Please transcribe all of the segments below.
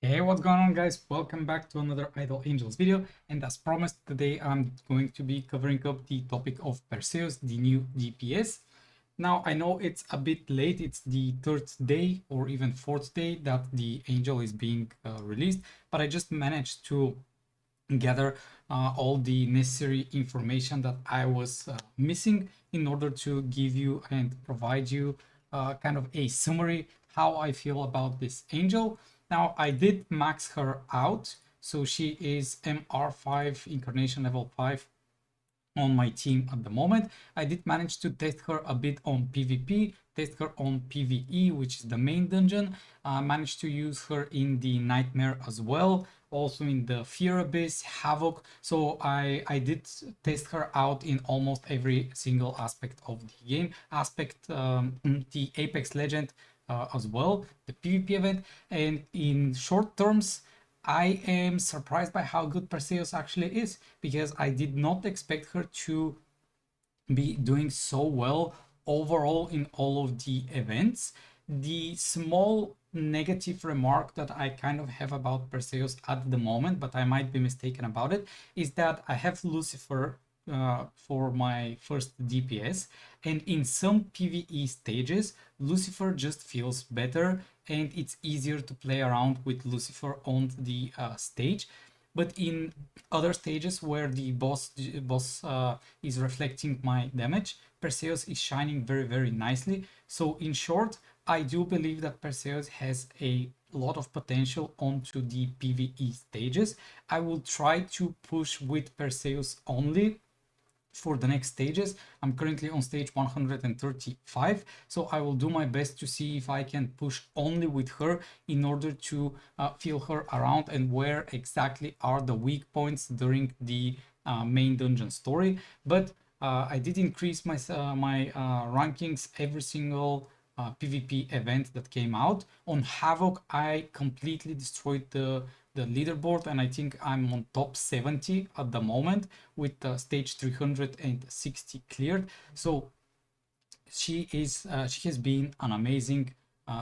Hey, what's going on, guys? Welcome back to another Idle Angels video. And as promised, today I'm going to be covering up the topic of Perseus, the new DPS. Now, I know it's a bit late. It's the third day or even fourth day that the Angel is being released, but I just managed to gather all the necessary information that I was missing in order to give you and provide you kind of a summary how I feel about this angel. Now, I did max her out, so she is MR5 incarnation level 5 on my team at the moment. I did manage to test her a bit on PvP, test her on PvE, which is the main dungeon. I managed to use her in the Nightmare as well, also in the Fear Abyss, Havoc. So I did test her out in almost every single aspect of the game. The Apex Legend as well, the PvP event, and in short terms, I am surprised by how good Perseus actually is, because I did not expect her to be doing so well overall in all of the events. The small negative remark that I kind of have about Perseus at the moment, but I might be mistaken about it, is that I have Lucifer for my first DPS, and in some PvE stages, Lucifer just feels better and it's easier to play around with Lucifer on the stage. But in other stages where the boss is reflecting my damage, Perseus is shining very nicely. So in short, I do believe that Perseus has a lot of potential onto the PvE stages. I will try to push with Perseus only for the next stages. I'm currently on stage 135, so I will do my best to see if I can push only with her in order to feel her around and where exactly are the weak points during the main dungeon story. But I did increase my rankings every single PvP event that came out. On Havoc, I completely destroyed the leaderboard, and I think I'm on top 70 at the moment with stage 360 cleared. So she has been an amazing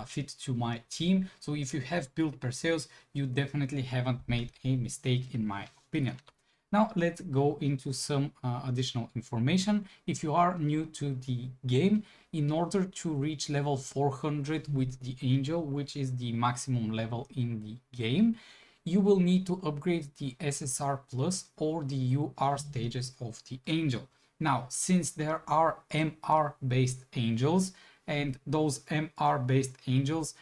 fit to my team. So if you have built Perseus, you definitely haven't made a mistake in my opinion. Now let's go into some additional information. If you are new to the game, in order to reach level 400 with the Angel, which is the maximum level in the game, you will need to upgrade the SSR Plus or the UR stages of the Angel. Now, since there are MR based angels, and those MR based angels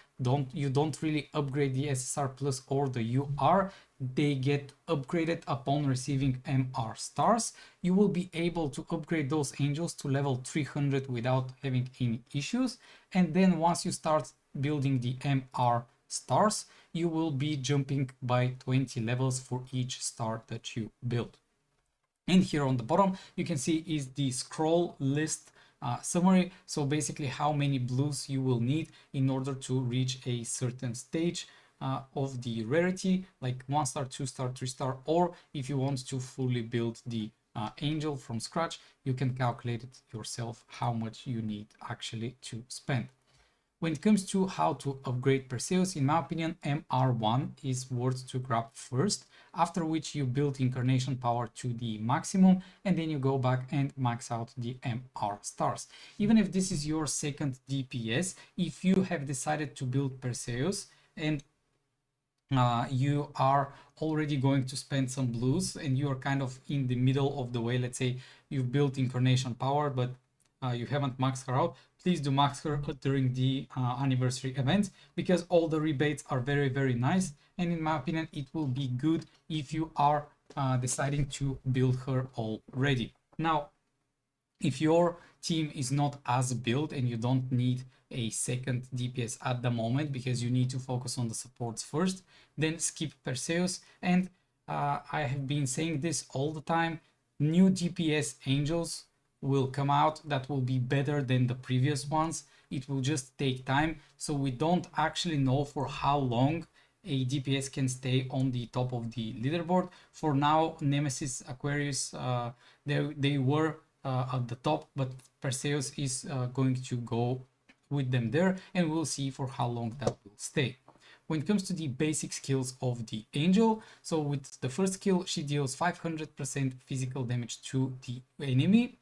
you don't really upgrade the SSR Plus or the UR, they get upgraded upon receiving MR stars. You will be able to upgrade those angels to level 300 without having any issues, and then once you start building the MR stars, you will be jumping by 20 levels for each star that you build. And here on the bottom, you can see is the scroll list summary. So basically how many blues you will need in order to reach a certain stage of the rarity, like 1 star, 2 star, 3 star, or if you want to fully build the angel from scratch, you can calculate it yourself how much you need actually to spend. When it comes to how to upgrade Perseus, in my opinion, MR1 is worth to grab first, after which you build incarnation power to the maximum, and then you go back and max out the MR stars. Even if this is your second DPS, if you have decided to build Perseus and you are already going to spend some blues and you are kind of in the middle of the way, let's say you've built incarnation power, but you haven't maxed her out, please do max her during the anniversary event, because all the rebates are very nice, and in my opinion it will be good if you are deciding to build her already. Now, if your team is not as built and you don't need a second DPS at the moment because you need to focus on the supports first, then skip Perseus. And I have been saying this all the time, new DPS angels will come out that will be better than the previous ones. It will just take time, so we don't actually know for how long a DPS can stay on the top of the leaderboard. For now, Nemesis, Aquarius, they were at the top, but Perseus is going to go with them there, and we'll see for how long that will stay. When it comes to the basic skills of the angel, so with the first skill, she deals 500% physical damage to the enemy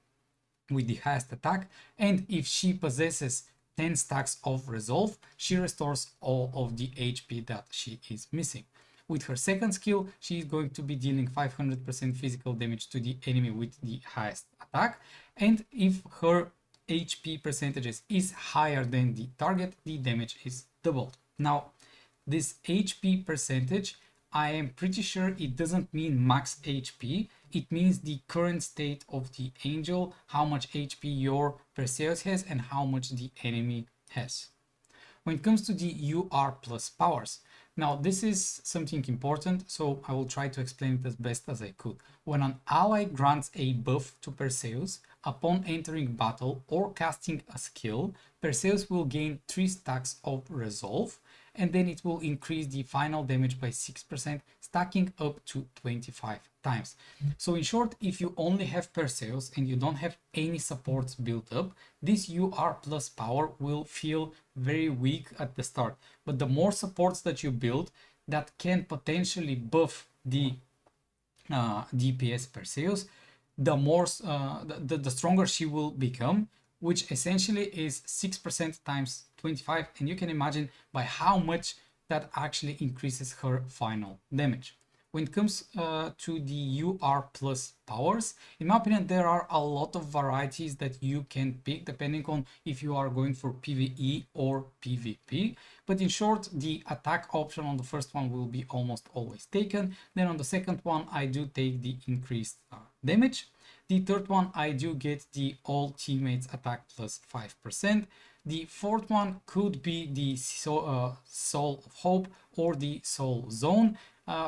with the highest attack, and if she possesses 10 stacks of resolve, she restores all of the HP that she is missing. With her second skill, she is going to be dealing 500% physical damage to the enemy with the highest attack, and if her HP percentages is higher than the target, the damage is doubled. Now, this HP percentage, I am pretty sure it doesn't mean max HP. It means the current state of the angel, how much HP your Perseus has and how much the enemy has. When it comes to the UR plus powers, now this is something important, so I will try to explain it as best as I could. When an ally grants a buff to Perseus, upon entering battle or casting a skill, Perseus will gain 3 stacks of resolve, and then it will increase the final damage by 6%, stacking up to 25 times. So in short, if you only have Perseus and you don't have any supports built up, this UR plus power will feel very weak at the start. But the more supports that you build that can potentially buff the DPS Perseus, the more the stronger she will become, which essentially is 6% times 25, and you can imagine by how much that actually increases her final damage. When it comes to the UR plus powers, in my opinion, there are a lot of varieties that you can pick depending on if you are going for PvE or PvP. But in short, the attack option on the first one will be almost always taken. Then on the second one, I do take the increased damage. The third one, I do get the all teammates attack plus 5%. The fourth one could be the Soul of Hope or the Soul Zone.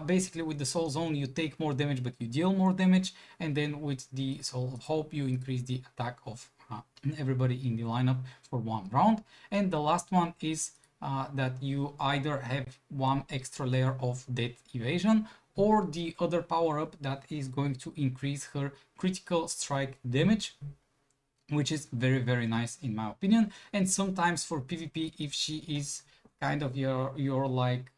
Basically, with the Soul Zone, you take more damage, but you deal more damage. And then with the Soul of Hope, you increase the attack of everybody in the lineup for 1 round. And the last one is that you either have 1 extra layer of death evasion, or the other power up that is going to increase her critical strike damage, which is very, very nice in my opinion. And sometimes for PvP, if she is kind of your like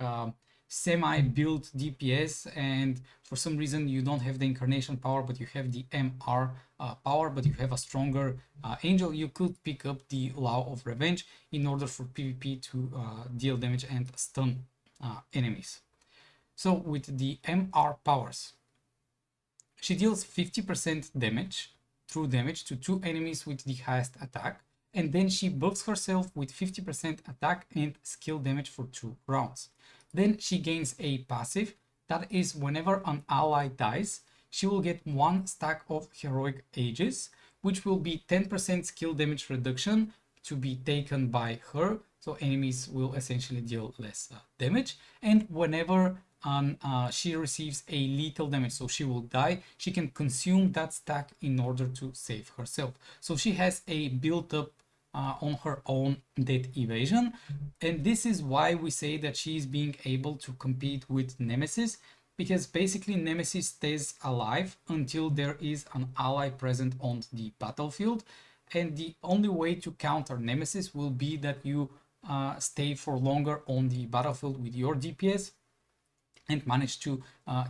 semi-built DPS, and for some reason you don't have the incarnation power, but you have the MR power, but you have a stronger angel, you could pick up the Law of Revenge in order for PvP to deal damage and stun enemies. So with the MR powers, she deals 50% damage, true damage, to 2 enemies with the highest attack, and then she buffs herself with 50% attack and skill damage for 2 rounds. Then she gains a passive that is whenever an ally dies, she will get 1 stack of heroic ages, which will be 10% skill damage reduction to be taken by her, so enemies will essentially deal less damage. And whenever she receives a lethal damage, so she will die, she can consume that stack in order to save herself. So she has a built up on her own death evasion, and this is why we say that she is being able to compete with Nemesis, because basically Nemesis stays alive until there is an ally present on the battlefield, and the only way to counter Nemesis will be that you stay for longer on the battlefield with your DPS and manage to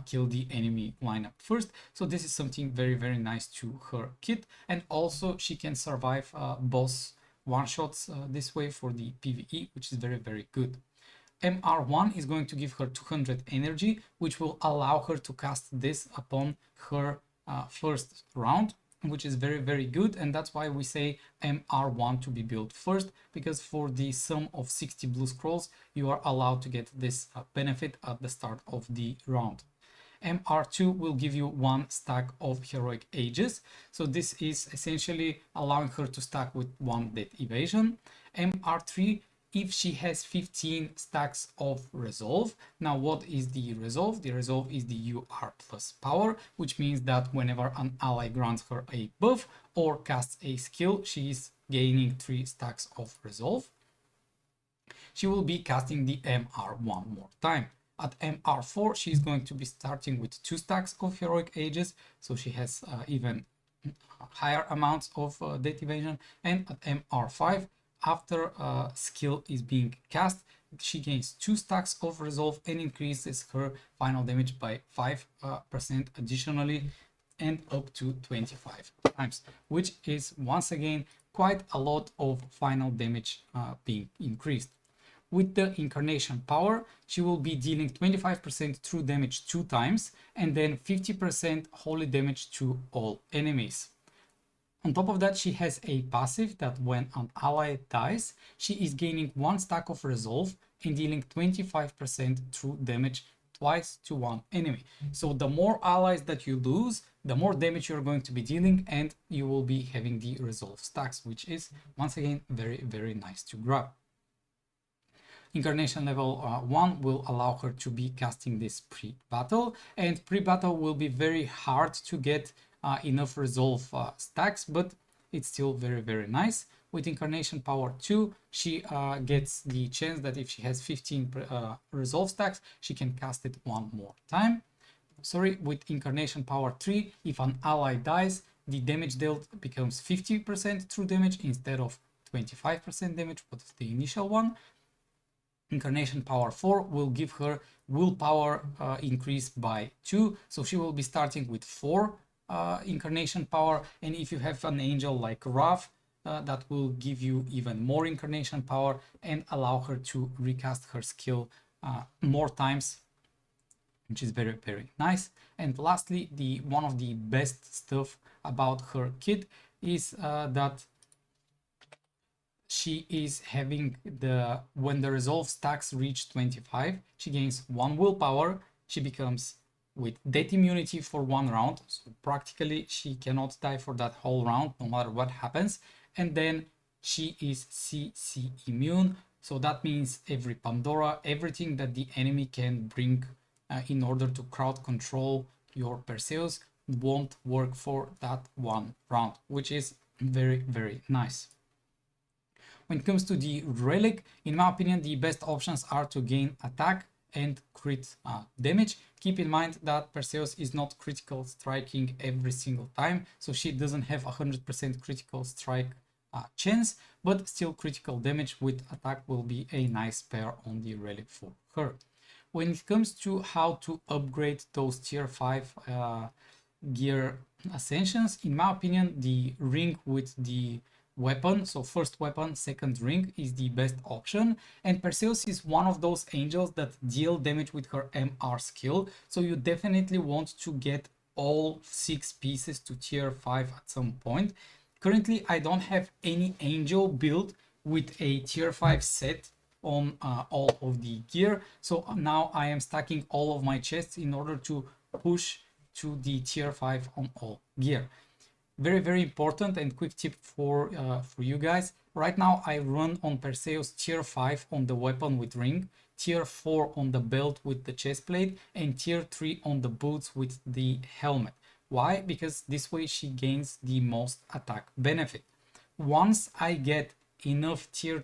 kill the enemy lineup first. So this is something very, very nice to her kit. And also she can survive boss one-shots this way for the PvE, which is very, very good. MR1 is going to give her 200 energy, which will allow her to cast this upon her first round, which is very, very good. And that's why we say MR1 to be built first, because for the sum of 60 blue scrolls, you are allowed to get this benefit at the start of the round. MR2 will give you 1 stack of heroic ages. So this is essentially allowing her to stack with 1 death evasion. MR3, if she has 15 stacks of resolve. Now what is the resolve? The resolve is the UR plus power, which means that whenever an ally grants her a buff or casts a skill, she is gaining 3 stacks of resolve. She will be casting the MR one more time. At MR4, she's going to be starting with 2 stacks of heroic ages, so she has even higher amounts of death evasion. And at MR5, after a skill is being cast, she gains 2 stacks of resolve and increases her final damage by 5% additionally, and up to 25 times, which is once again quite a lot of final damage being increased. With the incarnation power, she will be dealing 25% true damage 2 times and then 50% holy damage to all enemies. On top of that, she has a passive that when an ally dies, she is gaining 1 stack of resolve and dealing 25% true damage twice to one enemy. So the more allies that you lose, the more damage you're going to be dealing, and you will be having the resolve stacks, which is once again very nice to grab. Incarnation level 1 will allow her to be casting this pre-battle, and pre-battle will be very hard to get enough resolve stacks, but it's still very nice. With Incarnation Power 2, she gets the chance that if she has 15 resolve stacks, she can cast it one more time. With Incarnation Power 3, if an ally dies, the damage dealt becomes 50% true damage instead of 25% damage, what is the initial one. Incarnation Power 4 will give her willpower increased by 2, so she will be starting with 4 incarnation power, and if you have an angel like Raph, that will give you even more incarnation power and allow her to recast her skill more times, which is very nice. And lastly, one of the best stuff about her kit is that she is having when the resolve stacks reach 25, she gains 1 willpower, she becomes with death immunity for 1 round, so practically she cannot die for that whole round no matter what happens, and then she is CC immune, so that means every Pandora, everything that the enemy can bring in order to crowd control your Perseus won't work for that 1 round, which is very nice. When it comes to the Relic, in my opinion, the best options are to gain attack and crit damage. Keep in mind that Perseus is not critical striking every single time, so she doesn't have 100% critical strike chance, but still critical damage with attack will be a nice pair on the Relic for her. When it comes to how to upgrade those tier 5 gear ascensions, in my opinion, the ring with the weapon, so first weapon, second ring, is the best option, and Perseus is one of those angels that deal damage with her MR skill, so you definitely want to get all 6 pieces to tier 5 at some point. Currently I don't have any angel build with a tier 5 set on all of the gear, so now I am stacking all of my chests in order to push to the tier 5 on all gear. Very important and quick tip for you guys. Right now I run on Perseus tier 5 on the weapon with ring, tier 4 on the belt with the chest plate, and tier 3 on the boots with the helmet. Why? Because this way she gains the most attack benefit. Once I get enough tier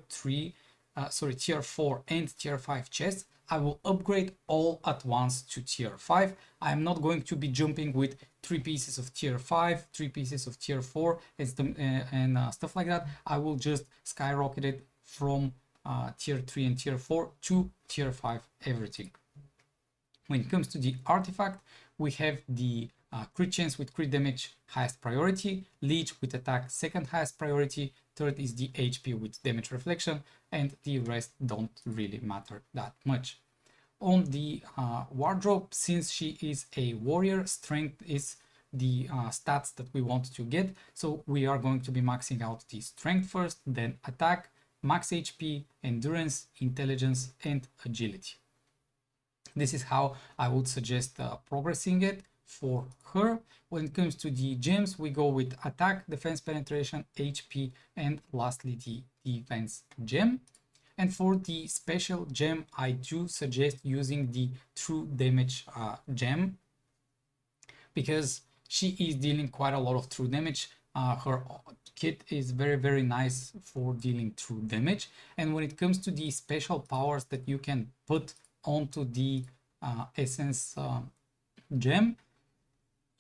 4 and tier 5 chests, I will upgrade all at once to tier 5. I'm not going to be jumping with 3 pieces of tier 5, 3 pieces of tier 4 and stuff like that. I will just skyrocket it from tier 3 and tier 4 to tier 5 everything. When it comes to the artifact, we have the crit chance with crit damage highest priority, leech with attack second highest priority, third is the HP with damage reflection, and the rest don't really matter that much. On the wardrobe, since she is a warrior, strength is the stats that we want to get, so we are going to be maxing out the strength first, then attack, max HP, endurance, intelligence, and agility. This is how I would suggest progressing it for her. When it comes to the gems, we go with attack, defense penetration, HP, and lastly the defense gem. And for the special gem, I do suggest using the true damage gem, because she is dealing quite a lot of true damage. Her kit is very nice for dealing true damage. And when it comes to the special powers that you can put onto the essence gem,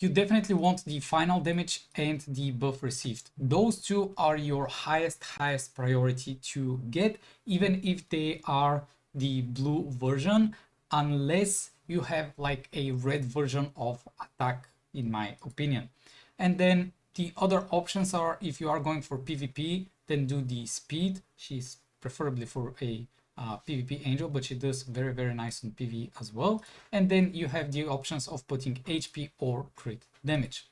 you definitely want the final damage and the buff received. Those two are your highest priority to get, even if they are the blue version unless you have like a red version of attack, in my opinion. And then the other options are, if you are going for PvP, then do the speed. She's preferably for a PvP angel, but she does very, very nice on PvE as well. And then you have the options of putting HP or crit damage.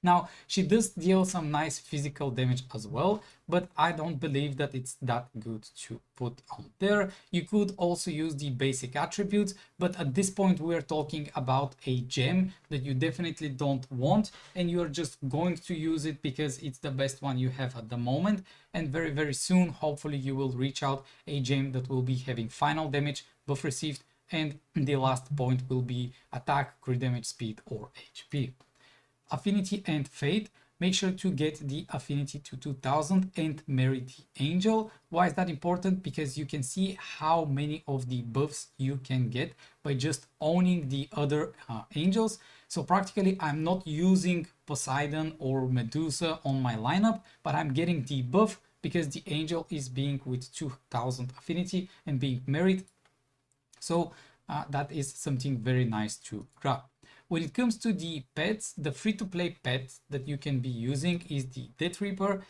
Now, she does deal some nice physical damage as well, but I don't believe that it's that good to put on there. You could also use the basic attributes, but at this point we're talking about a gem that you definitely don't want, and you're just going to use it because it's the best one you have at the moment. And very, very soon, hopefully you will reach out a gem that will be having final damage, buff received, and the last point will be attack, crit damage, speed, or HP. Affinity and Fate, make sure to get the affinity to 2000 and marry the angel. Why is that important? Because you can see how many of the buffs you can get by just owning the other angels. So practically I'm not using Poseidon or Medusa on my lineup, but I'm getting the buff because the angel is being with 2000 affinity and being married. So that is something very nice to grab. When it comes to the pets, the free-to-play pet that you can be using is the Death Reaper,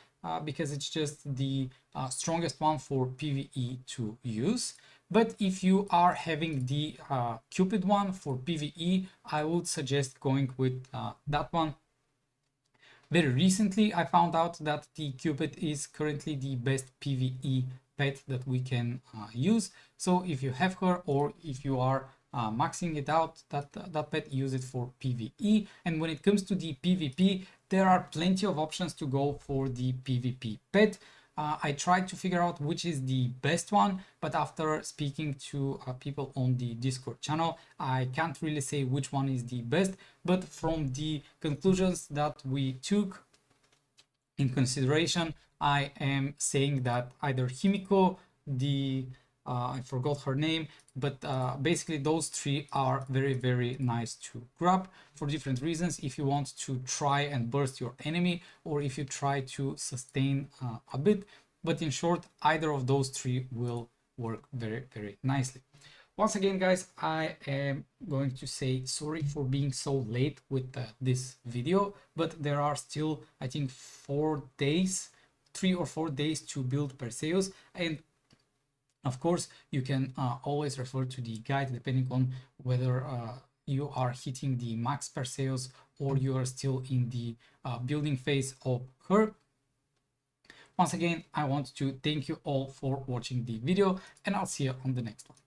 because it's just the strongest one for PvE to use. But if you are having the Cupid one for PvE, I would suggest going with that one. Very recently, I found out that the Cupid is currently the best PvE pet that we can use. So if you have her, or if you are maxing it out, that pet, use it for PvE. And when it comes to the PvP, there are plenty of options to go for the PvP pet. I tried to figure out which is the best one, but after speaking to people on the Discord channel, I can't really say which one is the best. But from the conclusions that we took in consideration, I am saying that either Himiko, the I forgot her name, but basically those three are very, very nice to grab for different reasons. If you want to try and burst your enemy, or if you try to sustain a bit, but in short, either of those three will work very, very nicely. Once again, guys, I am going to say sorry for being so late with this video, but there are still, I think, 4 days, 3 or 4 days to build Perseus. And of course, you can always refer to the guide depending on whether you are hitting the max Perseus or you are still in the building phase of her. Once again, I want to thank you all for watching the video, and I'll see you on the next one.